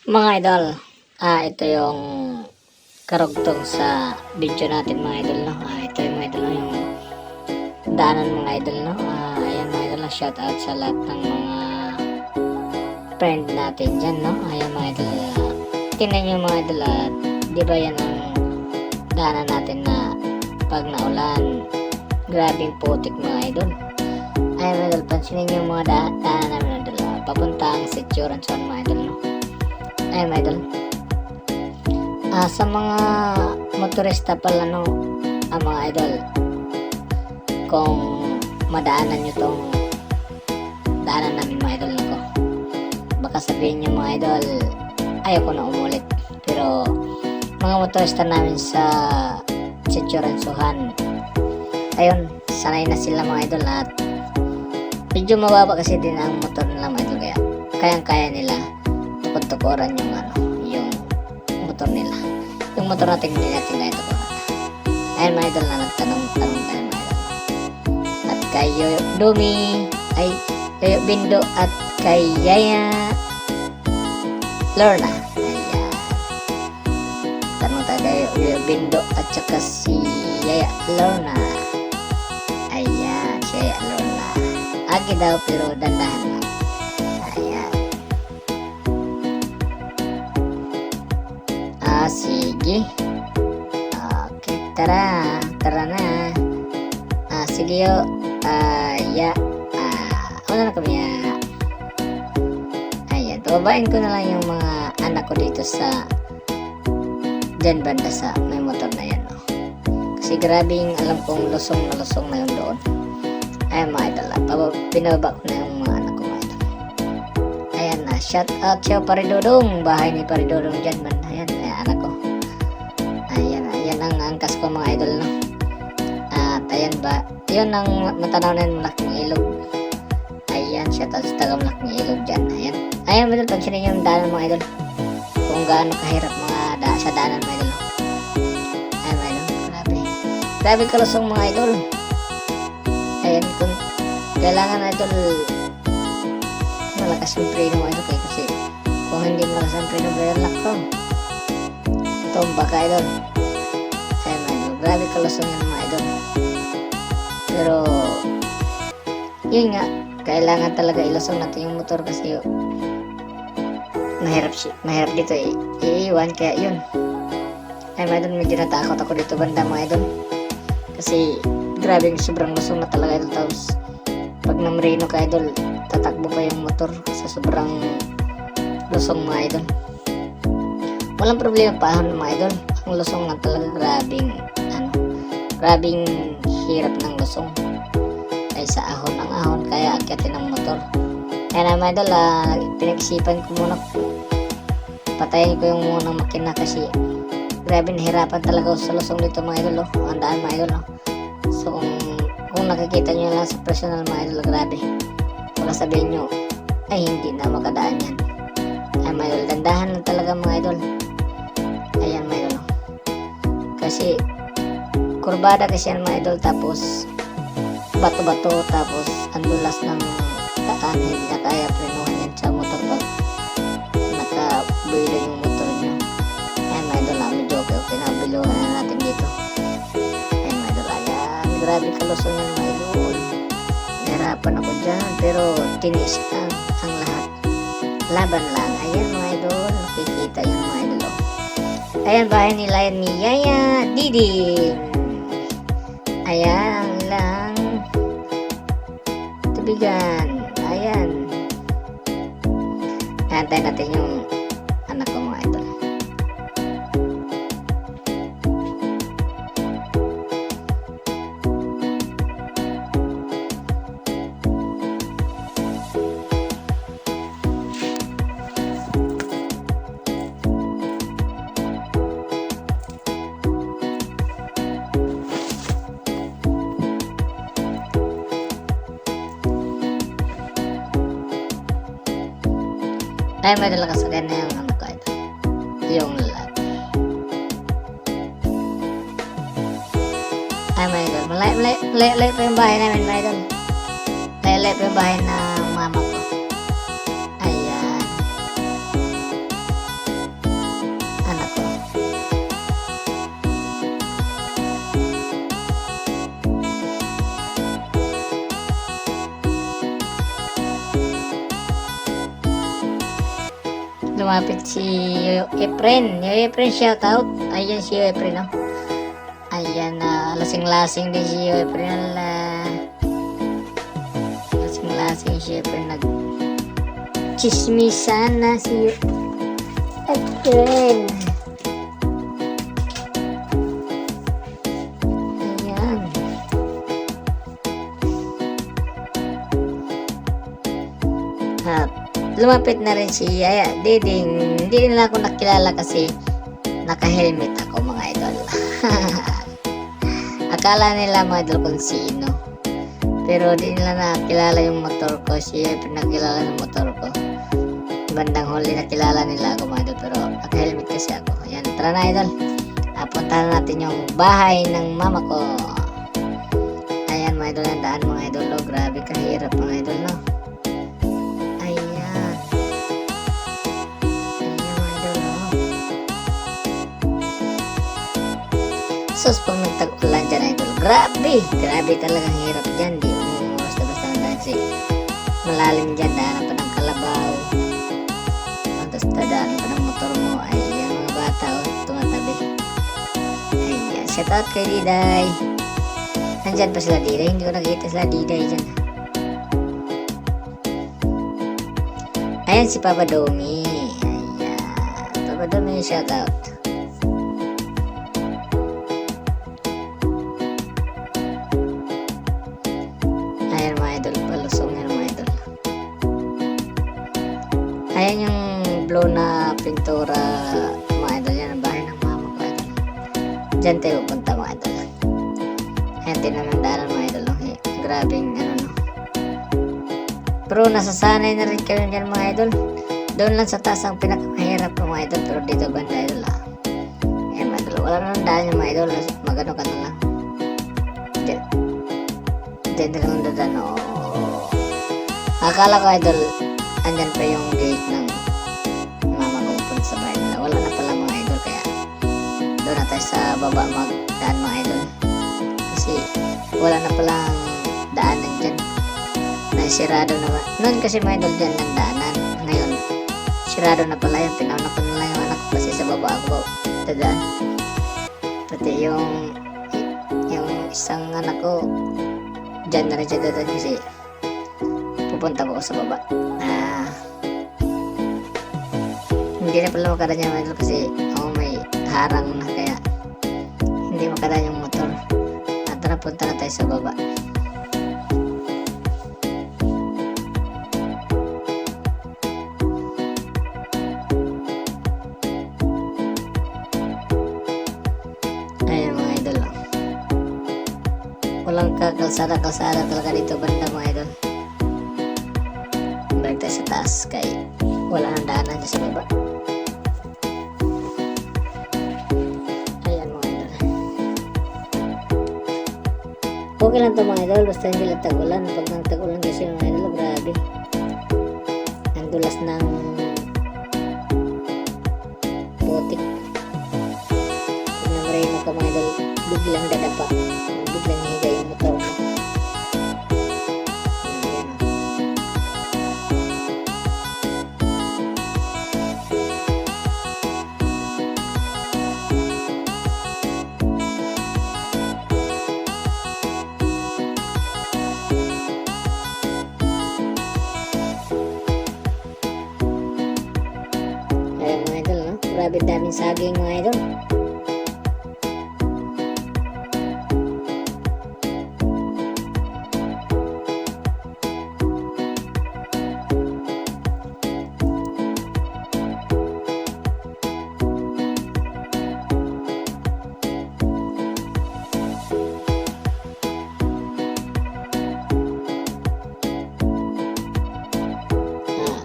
Mga idol, ito yung karugtong sa video natin mga idol, no? Ito yung mga idol, no? Yung daanan mga idol, no? Ayan mga idol, no? Shout out sa lahat ng mga friend natin dyan, no? Ayan mga idol, tingnan nyo mga idol, di ba yan ang daanan natin na pag naulan, grabing putik mga idol. Ayan mga idol, pansinin nyo yung mga daanan namin mga idol, papunta ang Sitsuran sa mga idol, no? Ayan mga idol, sa mga motorista pala, no, mga idol, kung madaanan nyo tong daanan namin mga idol, ko, baka sabihin nyo mga idol, ayaw ko na umulit, pero mga motorista namin sa Sitsuran, ayun, sanay na sila mga idol, at medyo mababa kasi din ang motor nila mga idol, kaya kayang-kaya nila tukod-tukuran yung yung motor nila. Yung motor natin hindi natin kaya tukuran. Ayan mga idol, na nagtanong-tanong tayo mga idol. At kay Yoyo Bindo at kay Yaya Lorna. Ayan. Tanong tayo kay Yoyo Bindo at saka si Yaya Lorna. Ayan, si Yaya Lorna. Agi daw pero dandahan lang. Ayan. Sige. Okay, tara na. Sige yo. Wala na kami ya. Ayan, pababain ko na lang yung mga anak ko dito sa dyan banda sa may motor na yan, no? Kasi grabing alam kong lusong na yun doon. Ayan mga idol, pinababa ko na yung mga anak ko mga idol. Ayan na, shout out siya Paridodong, bahay ni Paridodong dyan banda. Ayan, anak ko. Ayan ang angkas ko mga idol, no? At ayan ba, yun ang matanaw na yung malaking ilog. Ayan, shout out sa taga malaking ilog dyan. Ayan mga idol, pansinin yung daanan mga idol, kung gaano kahirap sa daanan mga idol, no? Ayan mga idol, grabe kalusong mga idol. Ayan, kung kailangan idol malakas yung preno mga idol, kasi kung hindi malakas ang preno, lock ko tumba ka idol. Ayan mga idol, grabe kalusong yan mga idol, pero yun nga, kailangan talaga ilusong natin yung motor kasi mahirap dito iiwan, kaya yun. Ayan mga idol, medyo natakot ako dito banda mga idol, kasi grabe yung sobrang lusong na talaga idol. Tapos pag namreno ka idol, tatakbo pa yung motor sa sobrang lusong mga idol. Walang problema pa mga idol, ang lusong na talaga grabing hirap ng lusong, ay sa ahon kaya akyatin ng motor. Kaya na mga idol, pinag-isipan ko muna, patayin ko yung munang makina kasi grabe nahirapan talaga sa lusong dito mga idol, ang daan mga idol, So kung nakikita nyo lang sa personal mga idol, grabe, baka sabihin nyo ay hindi na makadaan yan. Ay mga idol, dandahan lang talaga mga idol. Ayan mga idol, kasi kurbada kasi yan mga idol, tapos bato-bato, tapos ang dulas ng daan, hindi na kaya prenuhan yan sa motor pag nakabuilo yung motor nyo. Ayan mga idol, medyo okay na biluhan na natin dito. Grabe kalusong yan mga idol, nahirapan ako dyan, pero tinis lang ang lahat, laban lang. Ayan mga idol, nakikita yung mga idol, ayan bahay nila yan ni Yaya Didin. Ayan lang tubigan. Ayan, antayin natin yung anak ko mga idol. Ay, may dala kasagay na yung anak ko ito, yung lalaki. Ay mga idol, malay pa yung bahay namin mga idol, malay pa yung bahay ng mama ko. Ayan, lumapit si Yoyo Efren. Yoyo Efren, shout out. Ayan si Yoyo Efren, no? Ayan, lasing-lasing din si Yoyo Efren. Lasing-lasing si Yoyo Efren. Nag-chismisan na si Yoyo Efren. Ayan. At lumapit na rin si Yaya Diding. Hindi nila ako nakilala kasi naka-helmet ako, mga idol. Akala nila mga idol kung sino. Pero di nila nakilala yung motor ko. Siya pinakilala ng motor ko. Bandang huli nakilala nila ako, mga idol. Pero naka-helmet kasi ako. Ayan, tara na idol. Puntahan natin yung bahay ng mama ko. Ayan mga idol, ang daan mga idol. Oh, grabe kahirap mga idol, no? Sus, pag nagtag-ulan dyan idol, grabe talagang hirap dyan. Di mo basta-basta dahil si malalim dyan, daanan pa ng kalabaw, tapos daanan pa ng motor mo. Ayan mga bata, tumatabi. Ayan, shout out kay Diday. Nandyan pa sila Diday, hindi ko nakita sila Diday dyan. Ayan si Papa Domi. Ayan, Papa Domi, shout out. Ayan yung blue na pintura, mga idol. Yan ang bahay ng mama ko, idol. Diyan tayo pupunta, mga idol. Ayan, tinanandaanan, mga idol. Okay. Grabing, ano, no. Pero nasasanay na rin kayo dyan, mga idol. Doon lang sa taas ang pinakamahirap, mga idol. Pero dito banda, idol, Ayan, mga idol. Wala na daan yung mga idol. Magano ka na lang. Diyan na lang dadaan, Akala ko, idol, andyan pa yung gate ng mama ko punta sa bahay nila. Wala na pala, mga idol, kaya doon na tayo sa baba magdaan, mga idol, kasi wala na palang daanan dyan, naisirado na ba noon kasi, mga idol, dyan ng daanan. Ngayon sirado na pala yan. Pinauna ko na lang yung anak ko kasi sa baba ako dadaan. Pati yung isang anak ko dyan na rin siya dadaan kasi pupunta ko sa baba. Hindi na pala makadaan yung motor kasi may harang na, kaya hindi makadaan yung motor. At tara, punta na tayo sa baba. Ayan mga idol, walang kalsada talaga dito banda, mga idol. Balik tayo sa taas kay wala nang daanan dyan sa baba. Okay lang ito, mga idol, basta hindi lang tag-ulan. Pag nang tag-ulan kasi, mga idol, grabe. Ang dulas ng putik. Pag nang rain ka, mga idol, biglang dadapa. Biglang higa yung motor mo. Grabe daming saging, mga idol.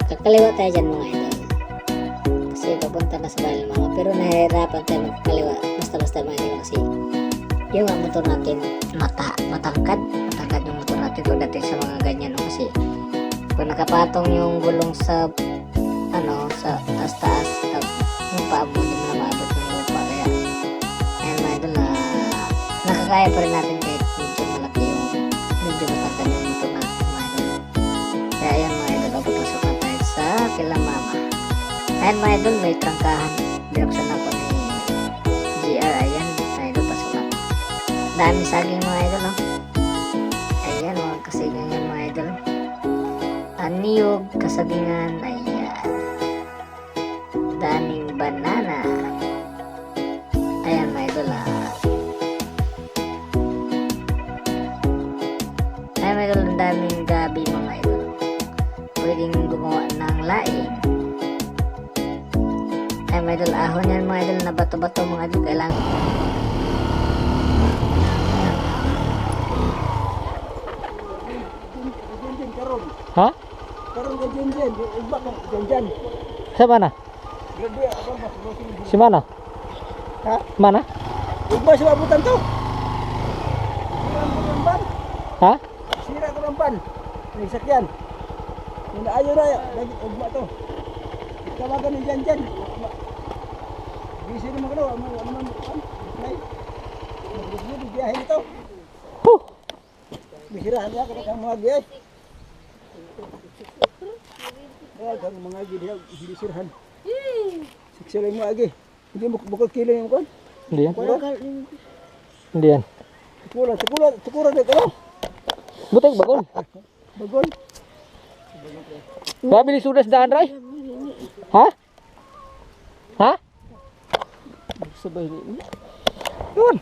Kakaliwa tayo dyan, mga idol. Papunta na sa bahay ng mama, pero nahihirapan tayo magkaliwa basta-basta, mga idol, kasi yung motor natin matangkad yung motor natin pagdating sa mga ganyan, kasi kung nakapatong yung gulong sa sa taas yung paa mo hindi mo na maabot ng lupa, kaya ayan, mga idol, nakakaya pa rin natin kahit medyo matangkad yung motor natin, mga idol. Kaya ayan, mga idol, papasok na tayo sa kila mama. Ayan mga idol, may trangkahan. Binuksan ako ni GR. Ayan, mga idol, pasukan. Dami saging mga idol, no? Ayan, mga kasagingan yan mga idol. Niyog, kasagingan, ayan. Daming banana. Ayan mga idol, Ayan mga idol, ang daming gabi mga idol. Pwedeng gumawa ng laing. Ayan mga idol, ahon yan mga idol na bato-bato mga idol. Kailangan Ha? Karon ka dyan, iba ka dyan. Sa mana? Grabe, abang mas masing. Si mana? Ha? Mana? Iba sa abutan to. Sira ko ng ban. Ha? Sira ko ng ban. May sakyan. Kung ayaw na, lagi ugma to. Tawagan ni dyan. Busy naman ka daw. Ano man? Nay. Mag-busy, biyahe nito. Huh! Bisirahan niya kung ang mga biyahe. Kaya kang mga gisirahan. Siksila mo agi. Hindi mo bukal kilo yung kon. Hindi yan. Kulo. Hindi yan. Tukura na ka. Butik bagol. Bagol. Babili sudas daan ray. Ha? Ha? Sabay ni. Yun.